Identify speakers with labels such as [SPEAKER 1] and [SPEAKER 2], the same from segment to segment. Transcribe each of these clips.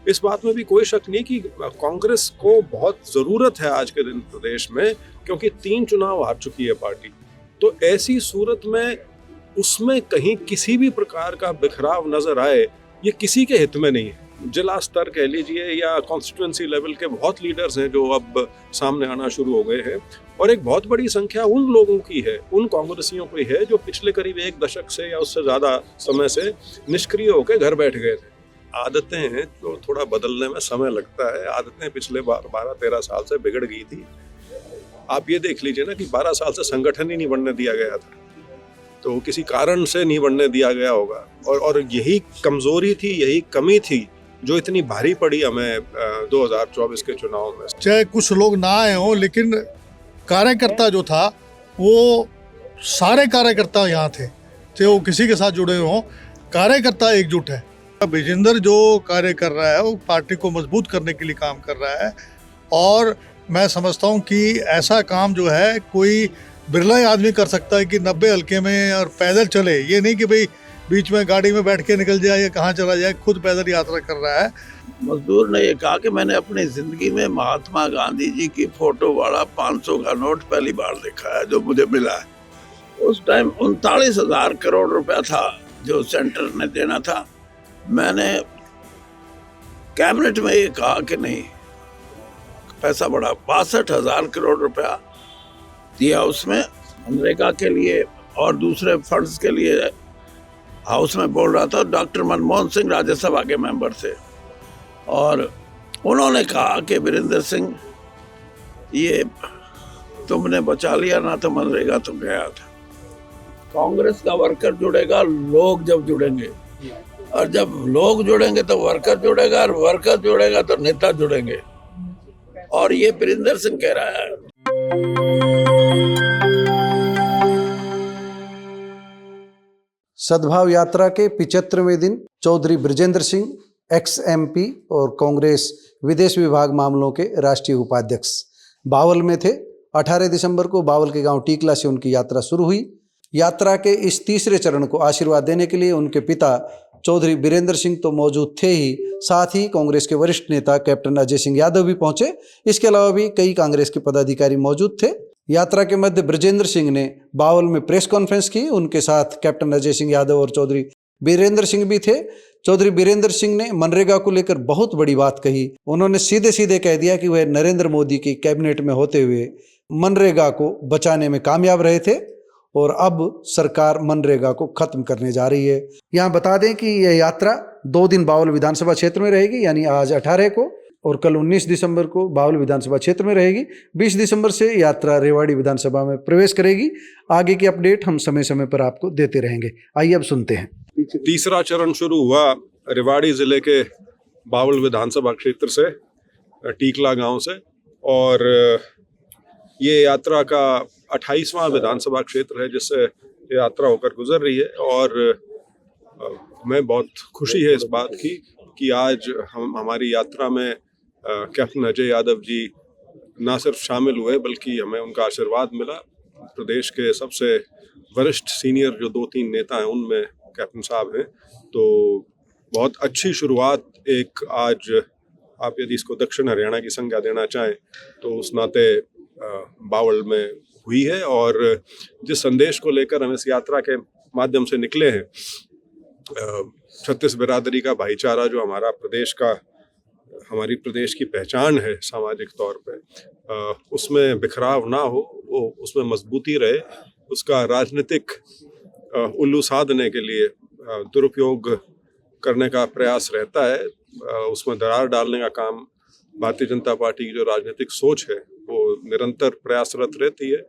[SPEAKER 1] इस बात में भी कोई शक नहीं कि कांग्रेस को बहुत ज़रूरत है आज के दिन प्रदेश में, क्योंकि 3 चुनाव हार चुकी है पार्टी। तो ऐसी सूरत में उसमें कहीं किसी भी प्रकार का बिखराव नजर आए, ये किसी के हित में नहीं है। जिला स्तर कह लीजिए या कॉन्स्टिट्यूंसी लेवल के बहुत लीडर्स हैं जो अब सामने आना शुरू हो गए हैं, और एक बहुत बड़ी संख्या उन लोगों की है, उन कांग्रेसियों की है जो पिछले करीब 1 दशक से या उससे ज़्यादा समय से निष्क्रिय होकर घर बैठ गए थे। आदतें हैं जो थोड़ा बदलने में समय लगता है। आदतें पिछले 12-13 साल से बिगड़ गई थी। आप ये देख लीजिए ना कि 12 साल से संगठन ही नहीं बनने दिया गया था, तो किसी कारण से नहीं बनने दिया गया होगा, और यही कमजोरी थी, यही कमी थी जो इतनी भारी पड़ी हमें 2024 के चुनाव में।
[SPEAKER 2] चाहे कुछ लोग ना आए हों, लेकिन कार्यकर्ता जो था वो सारे कार्यकर्ता यहाँ थे, चाहे वो किसी के साथ जुड़े हों, कार्यकर्ता एकजुट है। विजेंद्र जो कार्य कर रहा है वो पार्टी को मजबूत करने के लिए काम कर रहा है, और मैं समझता हूँ कि ऐसा काम जो है कोई बिरला ही आदमी कर सकता है कि 90 हल्के में और पैदल चले। ये नहीं कि भाई बीच में गाड़ी में बैठ के निकल जाए या कहाँ चला जाए, खुद पैदल यात्रा कर रहा है।
[SPEAKER 3] मजदूर ने ये कहा कि मैंने अपनी जिंदगी में महात्मा गांधी जी की फोटो वाला 500 का नोट पहली बार देखा है जो मुझे मिला है। उस टाइम 39,000 करोड़ रुपया था जो सेंटर ने देना था। मैंने कैबिनेट में ये कहा कि नहीं, पैसा बढ़ा, 62,000 करोड़ रुपया दिया उसमें मनरेगा के लिए और दूसरे फंड्स के लिए। हाउस में बोल रहा था, डॉक्टर मनमोहन सिंह राज्यसभा के मेंबर थे, और उन्होंने कहा कि वीरेंद्र सिंह ये तुमने बचा लिया ना, तो मनरेगा तो गया था। कांग्रेस का वर्कर जुड़ेगा लोग जब जुड़ेंगे, और जब लोग जुड़ेंगे तो वर्कर जुड़ेगा, और वर्कर जुड़ेगा तो नेता जुड़ेंगे, और ये वीरेंद्र सिंह कह रहा है।
[SPEAKER 4] सद्भाव यात्रा के 75वें दिन चौधरी बृजेंद्र सिंह एक्स-MP और कांग्रेस विदेश विभाग मामलों के राष्ट्रीय उपाध्यक्ष बावल में थे। 18 दिसंबर को बावल के गांव टीकला से उनकी यात्रा शुरू हुई। यात्रा के इस तीसरे चरण को आशीर्वाद देने के लिए उनके पिता चौधरी बीरेंद्र सिंह तो मौजूद थे ही, साथ ही कांग्रेस के वरिष्ठ नेता कैप्टन अजय सिंह यादव भी पहुंचे। इसके अलावा भी कई कांग्रेस के पदाधिकारी मौजूद थे। यात्रा के मध्य बृजेंद्र सिंह ने बावल में प्रेस कॉन्फ्रेंस की। उनके साथ कैप्टन अजय सिंह यादव और चौधरी बीरेंद्र सिंह भी थे। चौधरी बीरेंद्र सिंह ने मनरेगा को लेकर बहुत बड़ी बात कही। उन्होंने सीधे सीधे कह दिया कि वह नरेंद्र मोदी की कैबिनेट में होते हुए मनरेगा को बचाने में कामयाब रहे थे, और अब सरकार मनरेगा को खत्म करने जा रही है। यहाँ बता दें कि यह यात्रा 2 दिन बावल विधानसभा क्षेत्र में रहेगी, यानी आज 18 को और कल 19 दिसंबर को बावल विधानसभा क्षेत्र में रहेगी। 20 दिसंबर से यात्रा रेवाड़ी विधानसभा में प्रवेश करेगी। आगे की अपडेट हम समय समय पर आपको देते रहेंगे। आइए अब सुनते हैं।
[SPEAKER 1] तीसरा चरण शुरू हुआ रेवाड़ी जिले के बावल विधानसभा क्षेत्र से, टीकला गांव से, और ये यात्रा का 28वां विधानसभा क्षेत्र है जिससे यात्रा होकर गुजर रही है। और हमें बहुत खुशी है इस बात की कि आज हमारी यात्रा में कैप्टन अजय यादव जी ना सिर्फ शामिल हुए बल्कि हमें उनका आशीर्वाद मिला। प्रदेश के सबसे वरिष्ठ सीनियर जो 2-3 नेता हैं उनमें कैप्टन साहब हैं, तो बहुत अच्छी शुरुआत एक आज आप यदि इसको दक्षिण हरियाणा की संज्ञा देना चाहें तो उस नाते बावल में हुई है। और जिस संदेश को लेकर हम इस यात्रा के माध्यम से निकले हैं, छत्तीस बिरादरी का भाईचारा जो हमारी प्रदेश की पहचान है सामाजिक तौर पे, उसमें बिखराव ना हो, वो उसमें मजबूती रहे, उसका राजनीतिक उल्लू साधने के लिए दुरुपयोग करने का प्रयास रहता है, उसमें दरार डालने का काम भारतीय जनता पार्टी की जो राजनीतिक सोच है वो निरंतर प्रयासरत रहती है।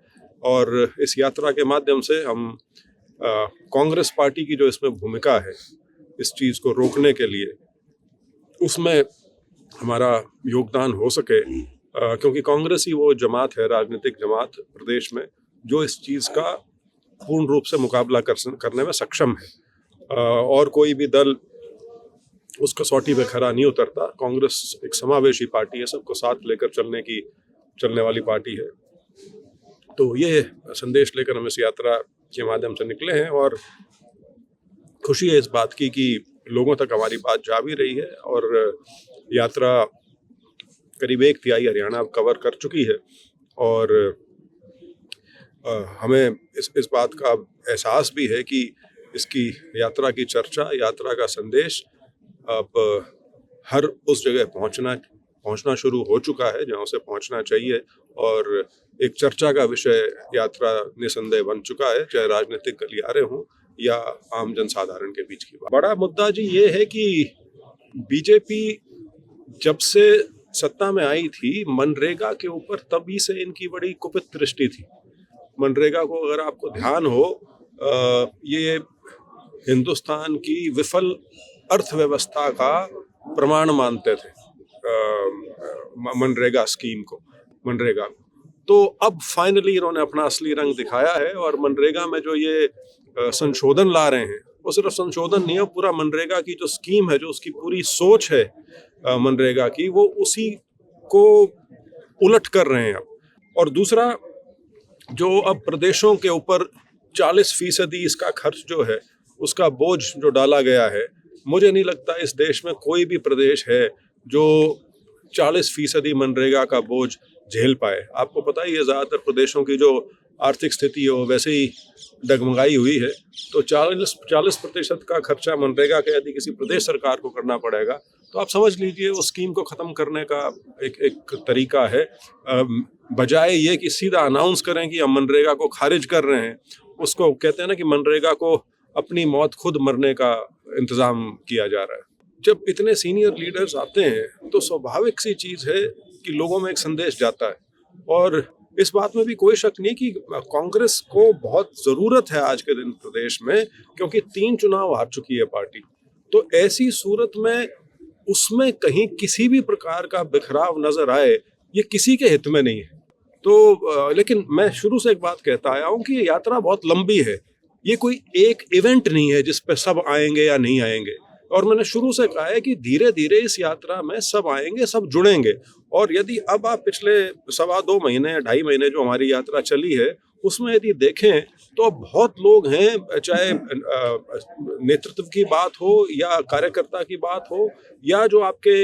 [SPEAKER 1] और इस यात्रा के माध्यम से हम कांग्रेस पार्टी की जो इसमें भूमिका है इस चीज़ को रोकने के लिए, उसमें हमारा योगदान हो सके, क्योंकि कांग्रेस ही वो जमात है, राजनीतिक जमात प्रदेश में, जो इस चीज़ का पूर्ण रूप से मुकाबला करने में सक्षम है। और कोई भी दल उस कसौटी पे खरा नहीं उतरता। कांग्रेस एक समावेशी पार्टी है, सबको साथ लेकर चलने वाली पार्टी है। तो ये संदेश लेकर हम इस यात्रा के माध्यम से निकले हैं, और खुशी है इस बात की कि लोगों तक हमारी बात जा भी रही है और यात्रा करीब 1/3 हरियाणा अब कवर कर चुकी है और हमें इस बात का एहसास भी है कि इसकी यात्रा की चर्चा, यात्रा का संदेश अब हर उस जगह पहुंचना शुरू हो चुका है जहां उसे पहुंचना चाहिए और एक चर्चा का विषय यात्रा निसंदेह बन चुका है, चाहे राजनीतिक गलियारे हों या आम जनसाधारण के बीच की बात। बड़ा मुद्दा जी ये है कि बीजेपी जब से सत्ता में आई थी, मनरेगा के ऊपर तभी से इनकी बड़ी कुपित दृष्टि थी। मनरेगा को अगर आपको ध्यान हो, ये हिंदुस्तान की विफल अर्थव्यवस्था का प्रमाण मानते थे मनरेगा स्कीम को, मनरेगा को। तो अब फाइनली इन्होंने अपना असली रंग दिखाया है और मनरेगा में जो ये संशोधन ला रहे हैं वो सिर्फ संशोधन नहीं है, पूरा मनरेगा की जो स्कीम है, जो उसकी पूरी सोच है मनरेगा की, वो उसी को उलट कर रहे हैं अब। और दूसरा, जो अब प्रदेशों के ऊपर 40% इसका खर्च जो है, उसका बोझ जो डाला गया है, मुझे नहीं लगता इस देश में कोई भी प्रदेश है जो 40% मनरेगा का बोझ झेल पाए। आपको पता ही है ज़्यादातर प्रदेशों की जो आर्थिक स्थिति हो वैसे ही डगमगाई हुई है, तो 40% का खर्चा मनरेगा के यदि किसी प्रदेश सरकार को करना पड़ेगा तो आप समझ लीजिए उस स्कीम को ख़त्म करने का एक तरीका है। बजाय ये कि सीधा अनाउंस करें कि हम मनरेगा को खारिज कर रहे हैं, उसको कहते हैं ना कि मनरेगा को अपनी मौत खुद मरने का इंतज़ाम किया जा रहा है। जब इतने सीनियर लीडर्स आते हैं तो स्वाभाविक सी चीज़ है कि लोगों में एक संदेश जाता है और इस बात में भी कोई शक नहीं कि कांग्रेस को बहुत ज़रूरत है आज के दिन प्रदेश में, क्योंकि 3 चुनाव हार चुकी है पार्टी। तो ऐसी सूरत में उसमें कहीं किसी भी प्रकार का बिखराव नजर आए, ये किसी के हित में नहीं है। तो लेकिन मैं शुरू से एक बात कहता आया हूँ कि ये यात्रा बहुत लंबी है, ये कोई एक इवेंट नहीं है जिस पे सब आएंगे या नहीं आएंगे। और मैंने शुरू से कहा है कि धीरे धीरे इस यात्रा में सब आएंगे, सब जुड़ेंगे। और यदि अब आप पिछले 2.25 महीने, 2.5 महीने जो हमारी यात्रा चली है, उसमें यदि देखें तो बहुत लोग हैं, चाहे नेतृत्व की बात हो या कार्यकर्ता की बात हो या जो आपके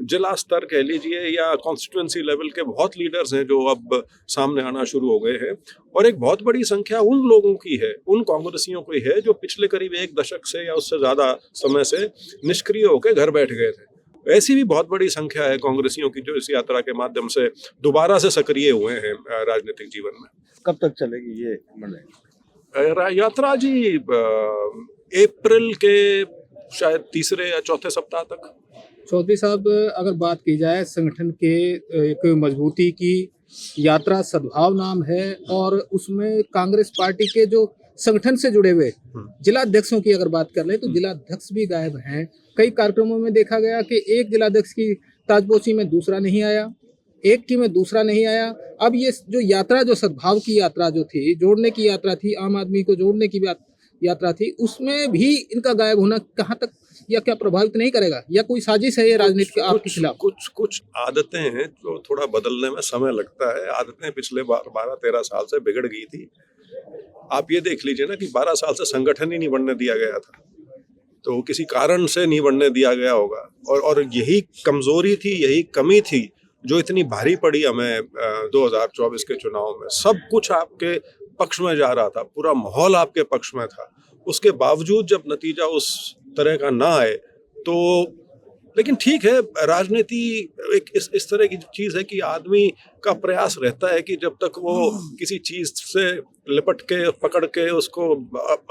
[SPEAKER 1] जिला स्तर कह लीजिए या कॉन्स्टिट्यूंसी लेवल के बहुत लीडर्स हैं जो अब सामने आना शुरू हो गए हैं। और एक बहुत बड़ी संख्या उन लोगों की है, उन कांग्रेसियों की है जो पिछले करीब 1 दशक से या उससे ज़्यादा समय से निष्क्रिय होकर घर बैठ गए थे। ऐसी भी बहुत बड़ी संख्या है कांग्रेसियों की जो इस यात्रा के माध्यम से दोबारा से सक्रिय हुए हैं राजनीतिक जीवन में।
[SPEAKER 5] कब तक चलेगी ये
[SPEAKER 1] यात्रा जी? अप्रैल के शायद 3 या 4 सप्ताह तक।
[SPEAKER 6] चौधरी साहब, अगर बात की जाए संगठन के एक मजबूती की, यात्रा सद्भाव नाम है और उसमें कांग्रेस पार्टी के जो संगठन से जुड़े हुए जिलाध्यक्षों की अगर बात कर ले तो जिलाध्यक्ष भी गायब हैं। कई कार्यक्रमों में देखा गया कि एक जिलाध्यक्ष की ताजपोशी में दूसरा नहीं आया, एक की में दूसरा नहीं आया। अब ये जो यात्रा, जो सद्भाव की यात्रा जो थी, जोड़ने की यात्रा थी, आम आदमी को जोड़ने की यात्रा थी, उसमें भी इनका गायब होना कहाँ तक या क्या प्रभावित नहीं करेगा, या कोई साजिश है ये राजनीति के आपके खिलाफ?
[SPEAKER 1] कुछ आदतें हैं जो थोड़ा बदलने में समय लगता है। आदतें पिछले 12-13 साल से बिगड़ गई थी। आप ये देख लीजिए ना कि 12 साल से संगठन ही नहीं बनने दिया गया था, तो किसी कारण से नहीं बनने दिया गया होगा। और यही कमजोरी थी, यही कमी थी जो इतनी भारी पड़ी हमें 2024 के चुनाव में। सब कुछ आपके पक्ष में जा रहा था, पूरा माहौल आपके पक्ष में था, उसके बावजूद जब नतीजा उस तरह का ना आए तो, लेकिन ठीक है, राजनीति एक इस तरह की चीज़ है कि आदमी का प्रयास रहता है कि जब तक वो किसी चीज़ से लिपट के, पकड़ के उसको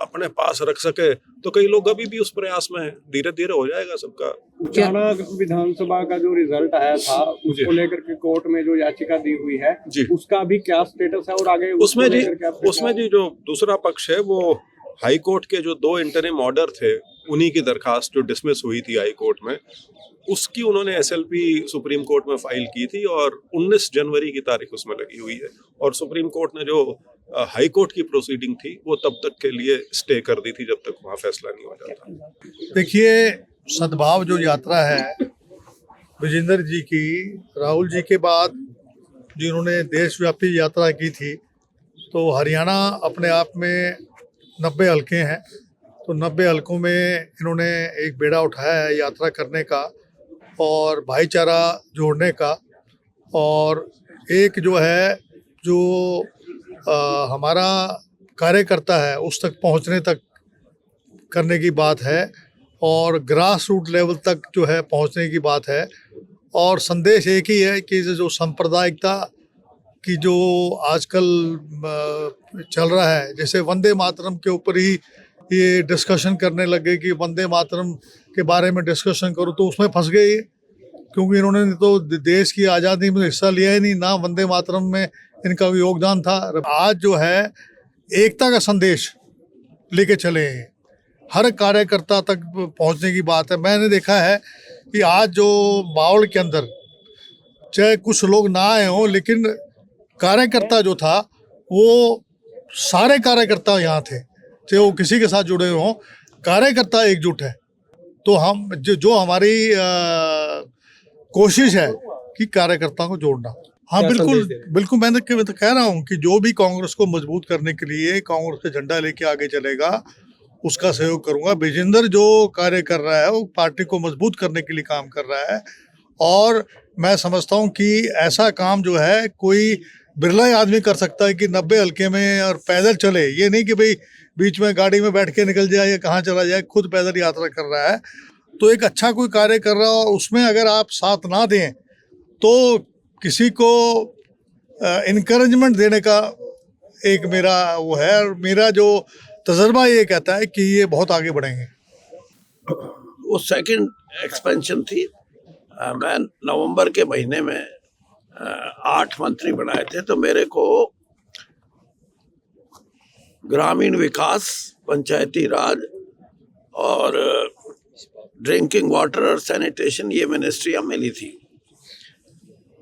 [SPEAKER 1] अपने पास रख सके, तो कई लोग अभी भी उस प्रयास में हैं। धीरे धीरे हो जाएगा सबका।
[SPEAKER 5] हरियाणा विधानसभा का जो रिजल्ट आया था उसको लेकर के कोर्ट में जो याचिका दी हुई है
[SPEAKER 1] जी,
[SPEAKER 5] उसका भी क्या स्टेटस है और आगे
[SPEAKER 1] उसमें जी जो दूसरा पक्ष है वो हाई कोर्ट के जो 2 इंटरिम ऑर्डर थे, उन्हीं की दरखास्त जो डिसमिस हुई थी हाई कोर्ट में, उसकी उन्होंने SLP सुप्रीम कोर्ट में फाइल की थी और 19 जनवरी की तारीख उसमें लगी हुई है। और सुप्रीम कोर्ट ने जो हाई कोर्ट की प्रोसीडिंग थी वो तब तक के लिए स्टे कर दी थी जब तक वहाँ फैसला नहीं हो जाता।
[SPEAKER 2] देखिए, सद्भाव जो यात्रा है विजेंद्र जी की, राहुल जी के बाद जिन्होंने देशव्यापी यात्रा की थी, तो हरियाणा अपने आप में 90 हल्के हैं तो 90 हलकों में इन्होंने एक बेड़ा उठाया है यात्रा करने का और भाईचारा जोड़ने का, और एक जो है जो हमारा कार्यकर्ता है उस तक पहुंचने तक करने की बात है, और ग्रास रूट लेवल तक जो है पहुंचने की बात है। और संदेश एक ही है कि जो सांप्रदायिकता की जो आजकल चल रहा है, जैसे वंदे मातरम के ऊपर ही ये डिस्कशन करने लगे कि वंदे मातरम के बारे में डिस्कशन करो, तो उसमें फंस गए, क्योंकि इन्होंने तो देश की आज़ादी में हिस्सा लिया ही नहीं, ना वंदे मातरम में इनका योगदान था। आज जो है एकता का संदेश लेके चले हैं, हर कार्यकर्ता तक पहुंचने की बात है। मैंने देखा है कि आज जो बावल के अंदर चाहे कुछ लोग ना आए हों, लेकिन कार्यकर्ता जो था वो सारे कार्यकर्ता यहाँ थे, चाहे वो किसी के साथ जुड़े हों, कार्यकर्ता एकजुट है। तो हम जो हमारी कोशिश है कि कार्यकर्ताओं को जोड़ना। हाँ बिल्कुल बिल्कुल, मैं तो कह रहा हूँ कि जो भी कांग्रेस को मजबूत करने के लिए कांग्रेस का झंडा लेके आगे चलेगा उसका सहयोग करूंगा। विजेंद्र जो कार्य कर रहा है वो पार्टी को मजबूत करने के लिए काम कर रहा है, और मैं समझता हूँ कि ऐसा काम जो है कोई बिरला ही आदमी कर सकता है कि 90 हल्के में और पैदल चले। ये नहीं कि भाई बीच में गाड़ी में बैठ के निकल जाए या कहाँ चला जाए, खुद पैदल यात्रा कर रहा है। तो एक अच्छा कोई कार्य कर रहा हो, उसमें अगर आप साथ ना दें तो किसी को इनकरेजमेंट देने का एक मेरा वो है, और मेरा जो तजर्बा ये कहता है कि ये बहुत आगे बढ़ेंगे।
[SPEAKER 3] वो सेकंड एक्सपेंशन थी। मैं नवंबर के महीने में 8 मंत्री बनाए थे, तो मेरे को ग्रामीण विकास, पंचायती राज और ड्रिंकिंग वाटर और सैनिटेशन ये मिनिस्ट्रियाँ मिली थी।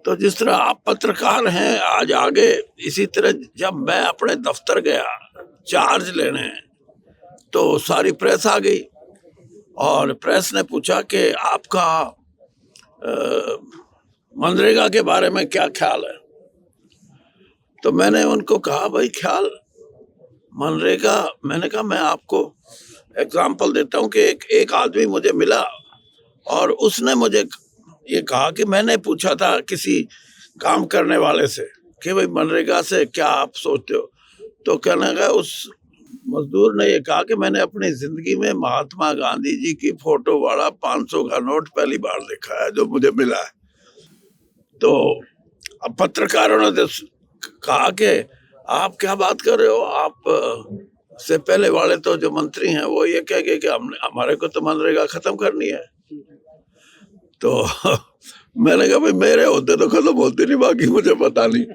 [SPEAKER 3] तो जिस तरह आप पत्रकार हैं आज आगे, इसी तरह जब मैं अपने दफ्तर गया चार्ज लेने तो सारी प्रेस आ गई और प्रेस ने पूछा कि आपका मनरेगा के बारे में क्या ख्याल है। तो मैंने उनको कहा भाई ख्याल मनरेगा, मैंने कहा मैं आपको एग्जाम्पल देता हूँ कि एक आदमी मुझे मिला और उसने मुझे ये कहा कि मैंने पूछा था किसी काम करने वाले से कि भाई मनरेगा से क्या आप सोचते हो, तो कहने लगा उस मजदूर ने ये कहा कि मैंने अपनी जिंदगी में महात्मा गांधी जी की फोटो वाला 500 का नोट पहली बार देखा है जो मुझे मिला है। तो अब पत्रकारों ने कहा कि आप क्या बात कर रहे हो, आप से पहले वाले तो जो मंत्री हैं वो ये कह गए कि हमारे को तो मनरेगा खत्म करनी है। तो मैंने कहा भाई मेरे होते तो खत्म होते नहीं, बाकी मुझे पता नहीं।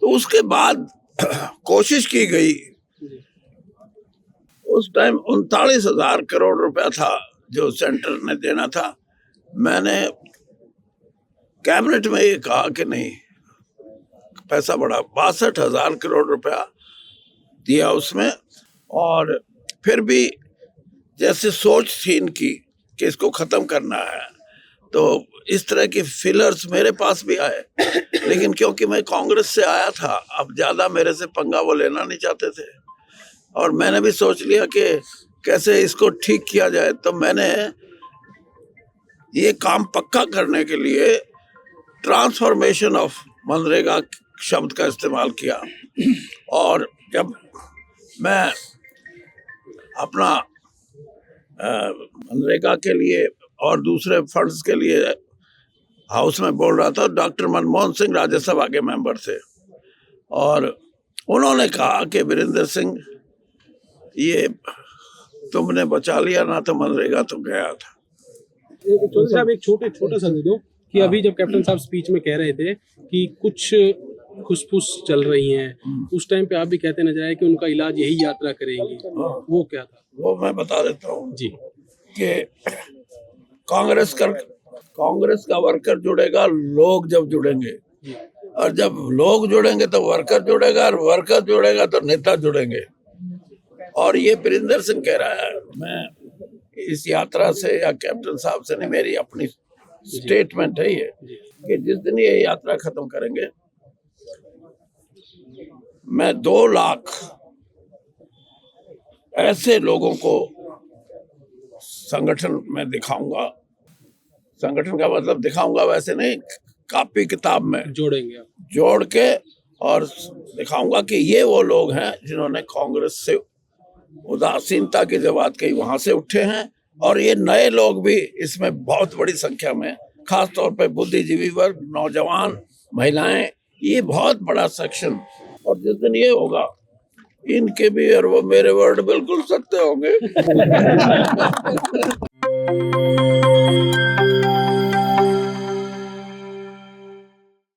[SPEAKER 3] तो उसके बाद कोशिश की गई, उस टाइम 39,000 करोड़ रुपया था जो सेंटर ने देना था। मैंने कैबिनेट में ये कहा कि नहीं, पैसा बढ़ा, 62,000 करोड़ रुपया दिया उसमें। और फिर भी जैसे सोच थी इनकी कि इसको खत्म करना है, तो इस तरह की फिलर्स मेरे पास भी आए, लेकिन क्योंकि मैं कांग्रेस से आया था, अब ज्यादा मेरे से पंगा वो लेना नहीं चाहते थे, और मैंने भी सोच लिया कि कैसे इसको ठीक किया जाए। तो मैंने ये काम पक्का करने के लिए ट्रांसफॉर्मेशन ऑफ मनरेगा शब्द का इस्तेमाल किया। और जब मैं अपना मनरेगा के लिए और दूसरे फंड्स के लिए हाउस में बोल रहा था, डॉक्टर मनमोहन सिंह राज्यसभा के मेंबर थे और उन्होंने कहा कि वीरेंद्र सिंह ये तुमने बचा लिया ना, तो मनरेगा तो गया था।
[SPEAKER 7] चौधरी साहब एक छोटा सा दे दो कि अभी जब कैप्टन साहब स्पीच में कह रहे थे कि कुछ खुसफुस चल रही हैं, उस टाइम पे आप भी कहते नजर आए कि उनका इलाज यही यात्रा करेंगी, वो क्या था? वो
[SPEAKER 3] मैं बता देता हूँ
[SPEAKER 7] जी
[SPEAKER 3] कि कांग्रेस का वर्कर जुड़ेगा लोग जब जुड़ेंगे, और जब लोग जुड़ेंगे तो वर्कर जुड़ेगा, और वर्कर जुड़ेगा तो नेता जुड़ेंगे। और ये वीरेंद्र सिंह कह रहा है, मैं इस यात्रा से या कैप्टन साहब से नहीं, मेरी अपनी स्टेटमेंट है ये कि जिस दिन ये यात्रा खत्म करेंगे मैं 2 लाख ऐसे लोगों को संगठन में दिखाऊंगा। संगठन का मतलब दिखाऊंगा वैसे नहीं, कॉपी किताब में
[SPEAKER 7] जोड़ेंगे आप?
[SPEAKER 3] जोड़ के और दिखाऊंगा कि ये वो लोग हैं जिन्होंने कांग्रेस से उदासीनता की जो बात कही वहां से उठे हैं। और ये नए लोग भी इसमें बहुत बड़ी संख्या में, खास तौर पे बुद्धिजीवी वर्ग, नौजवान, महिलाएं, ये बहुत बड़ा सेक्शन। और जिस दिन ये होगा, इनके भी और वो मेरे वर्ड बिल्कुल सत्य होंगे।